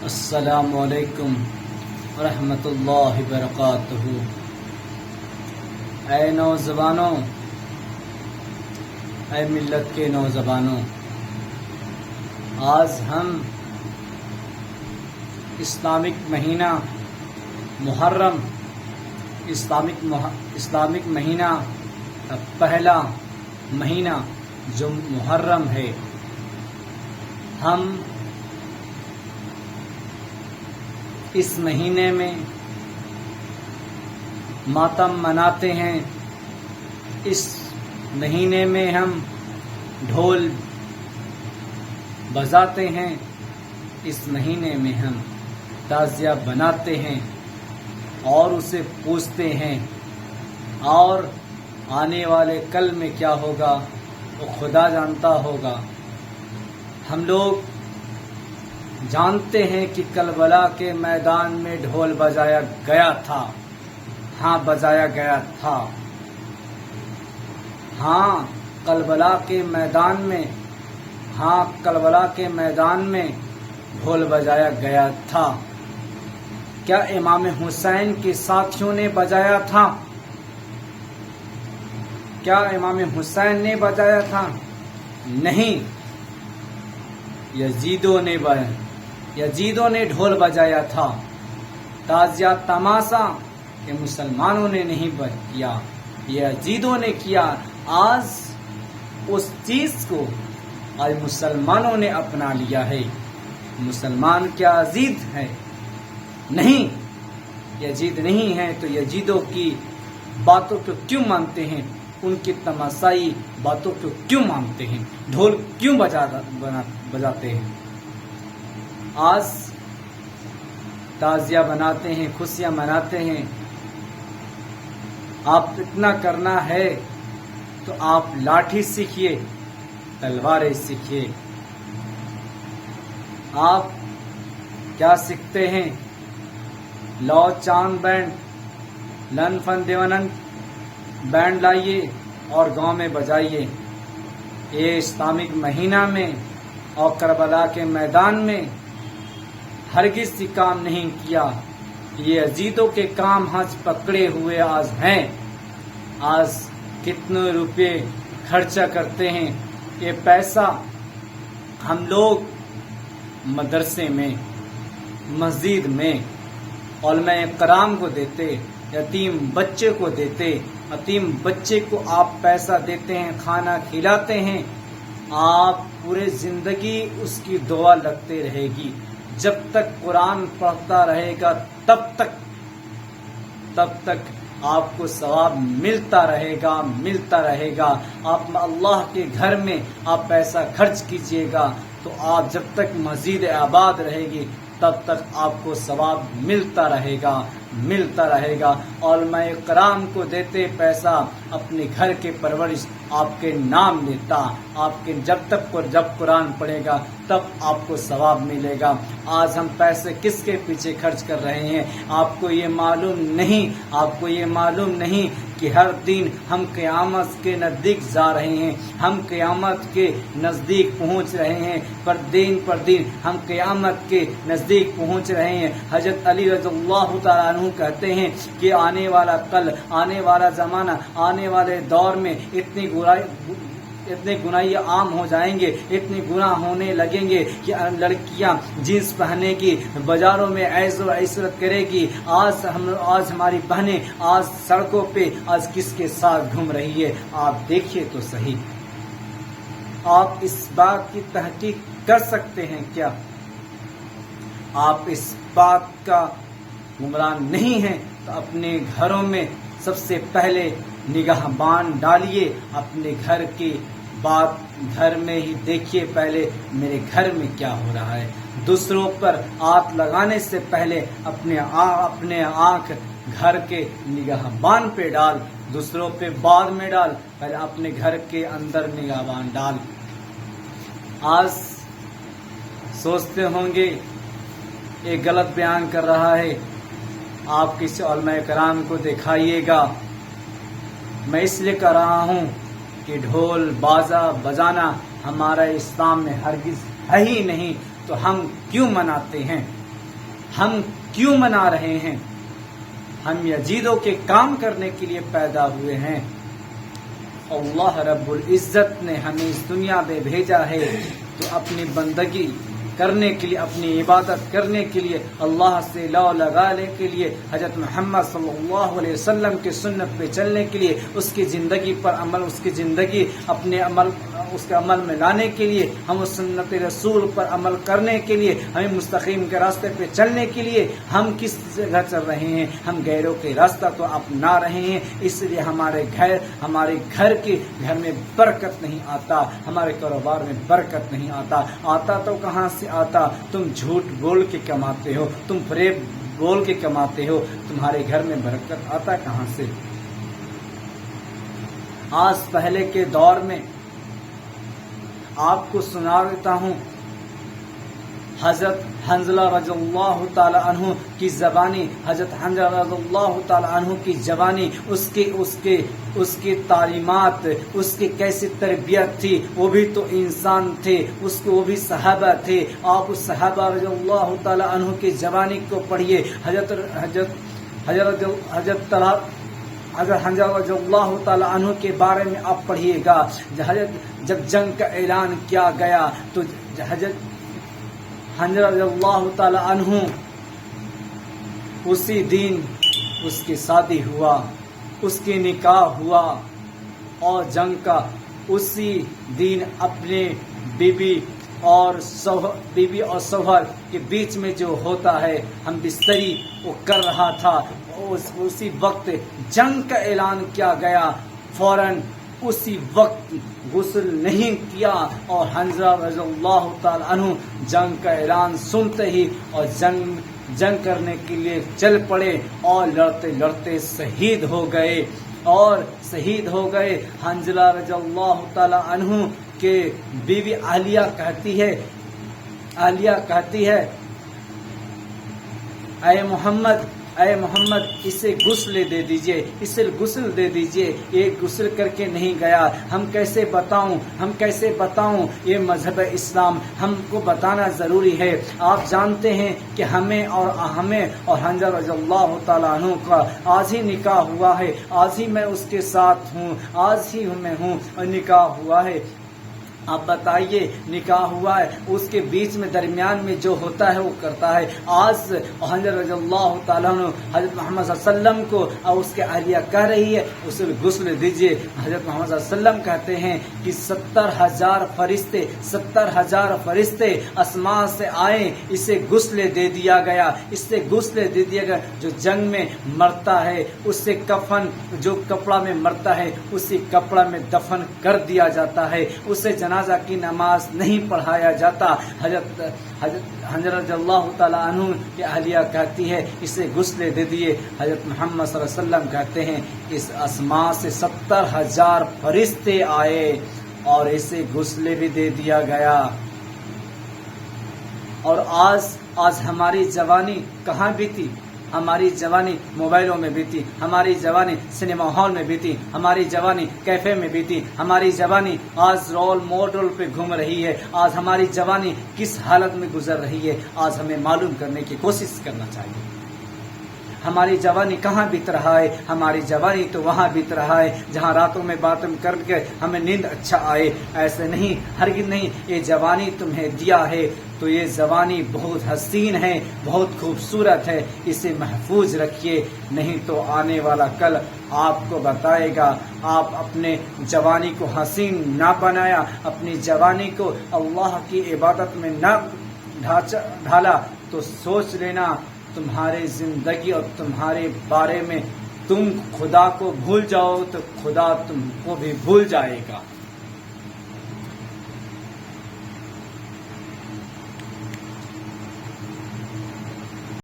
السلام علیکم ورحمۃ اللہ وبرکاتہ۔ اے نوجوانوں، اے ملت کے نوجوانوں، آج ہم اسلامک مہینہ محرم، اسلامک مہینہ کا پہلا مہینہ جو محرم ہے، ہم اس مہینے میں ماتم مناتے ہیں۔ اس مہینے میں ہم ڈھول بجاتے ہیں، اس مہینے میں ہم تعزیہ بناتے ہیں اور اسے پوجتے ہیں، اور آنے والے کل میں کیا ہوگا وہ خدا جانتا ہوگا۔ ہم لوگ جانتے ہیں کہ کربلا کے میدان میں ڈھول بجایا گیا تھا، ہاں بجایا گیا تھا، ہاں کربلا کے میدان میں، ہاں کربلا کے میدان میں ڈھول بجایا گیا تھا۔ کیا امام حسین کے ساتھیوں نے بجایا تھا؟ کیا امام حسین نے بجایا تھا؟ نہیں، یزیدوں نے ڈھول بجایا تھا۔ تعزیہ تماشا یہ مسلمانوں نے نہیں کیا، یہ یزیدوں نے کیا۔ آج اس چیز کو آج مسلمانوں نے اپنا لیا ہے۔ مسلمان کیا یزید ہے؟ نہیں، یزید نہیں ہے تو یزیدوں کی باتوں کو کیوں مانتے ہیں؟ ان کی تماشائی باتوں کو کیوں مانتے ہیں؟ ڈھول کیوں بجاتے ہیں؟ آج تعزیہ بناتے ہیں، خوشیاں مناتے ہیں۔ آپ اتنا کرنا ہے تو آپ لاٹھی سیکھیے، تلواریں سیکھیے۔ آپ کیا سیکھتے ہیں؟ لو چاند بینڈ، لن فن دیونن بینڈ لائیے اور گاؤں میں بجائیے۔ یہ اسلامک مہینہ میں اور کربلا کے میدان میں ہرگز سے کام نہیں کیا۔ یہ یزیدوں کے کام آج پکڑے ہوئے آج ہیں۔ آج کتنے روپے خرچہ کرتے ہیں؟ یہ پیسہ ہم لوگ مدرسے میں، مسجد میں علماء کرام کو دیتے، یتیم بچے کو دیتے۔ یتیم بچے کو آپ پیسہ دیتے ہیں، کھانا کھلاتے ہیں، آپ پورے زندگی اس کی دعا لگتے رہے گی۔ جب تک قرآن پڑھتا رہے گا تب تک آپ کو ثواب ملتا رہے گا۔ آپ اللہ کے گھر میں آپ پیسہ خرچ کیجیے گا تو آپ جب تک مزید آباد رہے گی تب تک آپ کو ثواب ملتا رہے گا۔ علماء کرام کو دیتے پیسہ، اپنے گھر کے پرورش آپ کے نام لیتا، جب قرآن پڑھے گا تب آپ کو ثواب ملے گا۔ آج ہم پیسے کس کے پیچھے خرچ کر رہے ہیں؟ آپ کو یہ معلوم نہیں کہ ہر دن ہم قیامت کے نزدیک جا رہے ہیں، ہم قیامت کے نزدیک پہنچ رہے ہیں، پر دن ہم قیامت کے نزدیک پہنچ رہے ہیں۔ حضرت علی رضی اللہ تعالیٰ عنہ کہتے ہیں کہ آنے والا کل، آنے والا زمانہ، آنے والے دور میں اتنے گناہ عام ہو جائیں گے، اتنے گناہ ہونے لگیں گے کہ لڑکیاں جینس پہنے گی، بازاروں میں عیش و عشرت کرے گی۔ آج ہماری بہنیں آج سڑکوں پہ آج کس کے ساتھ گھوم رہی ہے؟ آپ دیکھیے تو صحیح۔ آپ اس بات کی تحقیق کر سکتے ہیں کیا؟ آپ اس بات کا گمراہ نہیں ہیں تو اپنے گھروں میں سب سے پہلے نگاہ بان ڈالیے، اپنے گھر کی بات گھر میں ہی دیکھیے، پہلے میرے گھر میں کیا ہو رہا ہے۔ دوسروں پر ہاتھ لگانے سے پہلے اپنے آنکھ گھر کے نگاہ بان پہ ڈال، دوسروں پہ بعد میں ڈال، پہلے اپنے گھر کے اندر نگاہ بان ڈال۔ آج سوچتے ہوں گے یہ غلط بیان کر رہا ہے، آپ کسی علماء کرام کو دکھائیے گا۔ میں اس لیے کر رہا ہوں کہ ڈھول بازا بجانا ہمارا اسلام میں ہرگز ہے ہی نہیں، تو ہم کیوں مناتے ہیں؟ ہم کیوں منا رہے ہیں؟ ہم یزیدوں کے کام کرنے کے لیے پیدا ہوئے ہیں. اللہ رب العزت نے ہمیں اس دنیا میں بھیجا ہے تو اپنی بندگی کرنے کے لیے، اپنی عبادت کرنے کے لیے، اللہ سے لو لگانے کے لیے، حضرت محمد صلی اللہ علیہ وسلم کے سنت پہ چلنے کے لیے، اس کی زندگی پر عمل، اس کی زندگی اپنے عمل، اس کے عمل میں لانے کے لیے، ہم اس سنت رسول پر عمل کرنے کے لیے، ہمیں مستقیم کے راستے پہ چلنے کے لیے ہم کس جگہ چل رہے ہیں؟ ہم غیروں کے راستہ تو اپنا رہے ہیں. اس لیے ہمارے گھر میں برکت نہیں آتا، ہمارے کاروبار میں برکت نہیں آتا تو کہاں سے آتا؟ تم جھوٹ بول کے کماتے ہو، تم فریب بول کے کماتے ہو، تمہارے گھر میں برکت آتا کہاں سے؟ آج پہلے کے دور میں آپ کو سنا دیتا ہوں، حضرت حنظلہ رضی اللہ تعالی عنہ کی زبانی، حضرت حنظلہ رضی اللہ تعالی عنہ کی زبانی، اس کی تعلیمات، اس کی کیسی تربیت تھی. وہ بھی تو انسان تھے، وہ بھی صحابہ تھے. آپ اس صحابہ رضی اللہ تعالی عنہ کی زبانی کو پڑھیے. حضرت حنظلہ رضی اللہ تعالی عنہ کے بارے میں آپ پڑھیے گا. جب جنگ کا اعلان کیا گیا تو حضرت حنظلہ رضی اللہ تعالی عنہ اسی دن اس کی شادی ہوا، اس کی نکاح ہوا، اور جنگ کا اسی دن اپنے بیوی اور شوہر کے بیچ میں جو ہوتا ہے ہم بستری وہ کر رہا تھا. اسی وقت جنگ کا اعلان کیا گیا، فوراً اسی وقت غسل نہیں کیا، اور حنظلہ رضی اللہ تعالی عنہ جنگ کا اعلان سنتے ہی اور جنگ کرنے کے لیے چل پڑے، اور لڑتے لڑتے شہید ہو گئے. حنظلہ رضی اللہ تعالی عنہ کے بیوی عالیہ کہتی ہے اے محمد اسے غسل دے دیجئے. یہ غسل کر کے نہیں گیا. ہم کیسے بتاؤں یہ مذہب اسلام ہم کو بتانا ضروری ہے. آپ جانتے ہیں کہ ہمیں اور حنظلہ رضی اللہ تعالیٰ عنہ کا آج ہی نکاح ہوا ہے، آج ہی میں اس کے ساتھ ہوں، آج ہی میں ہوں اور نکاح ہوا ہے. آپ بتائیے، نکاح ہوا ہے، اس کے بیچ میں درمیان میں جو ہوتا ہے وہ کرتا ہے. آج حنظلہ رضی اللہ تعالیٰ عنہ حضرت محمد صلی اللہ علیہ وسلم کو اور اس کے اہلیہ کہہ رہی ہے اسے غسل دیجیے. حضرت محمد صلی اللہ علیہ وسلم کہتے ہیں کہ 70,000 فرشتے آسمان سے آئے، اسے غسل دے دیا گیا. جو جنگ میں مرتا ہے اسے کفن، جو کپڑا میں مرتا ہے اسی کپڑا میں دفن کر دیا جاتا ہے، اسے جنازہ کی نماز نہیں پڑھایا جاتا. حضرت حنظلہ رضی اللہ تعالیٰ عنہ کی اہلیہ کہتی ہے اسے غسل دے دیے. حضرت محمد صلی اللہ علیہ وسلم کہتے ہیں اس آسمان سے 70,000 فرشتے آئے اور اسے غسل بھی دے دیا گیا. اور آج ہماری جوانی کہاں بیتی؟ ہماری جوانی موبائلوں میں بیتی، ہماری جوانی سنیما ہال میں بیتی، ہماری جوانی کیفے میں بیتی، ہماری جوانی آج رول ماڈل پہ گھوم رہی ہے. آج ہماری جوانی کس حالت میں گزر رہی ہے؟ آج ہمیں معلوم کرنے کی کوشش کرنا چاہیے. ہماری جوانی کہاں بیت رہا ہے؟ ہماری جوانی تو وہاں بیت رہا ہے جہاں راتوں میں باتیں کر کے ہمیں نیند اچھا آئے. ایسے نہیں، ہرگز نہیں. یہ جوانی تمہیں دیا ہے تو یہ جوانی بہت حسین ہے، بہت خوبصورت ہے. اسے محفوظ رکھیے، نہیں تو آنے والا کل آپ کو بتائے گا آپ اپنے جوانی کو حسین نہ بنایا، اپنی جوانی کو اللہ کی عبادت میں نہ ڈھالا تو سوچ لینا تمہاری زندگی اور تمہارے بارے میں تم خدا کو بھول جاؤ تو خدا تم کو بھی بھول جائے گا.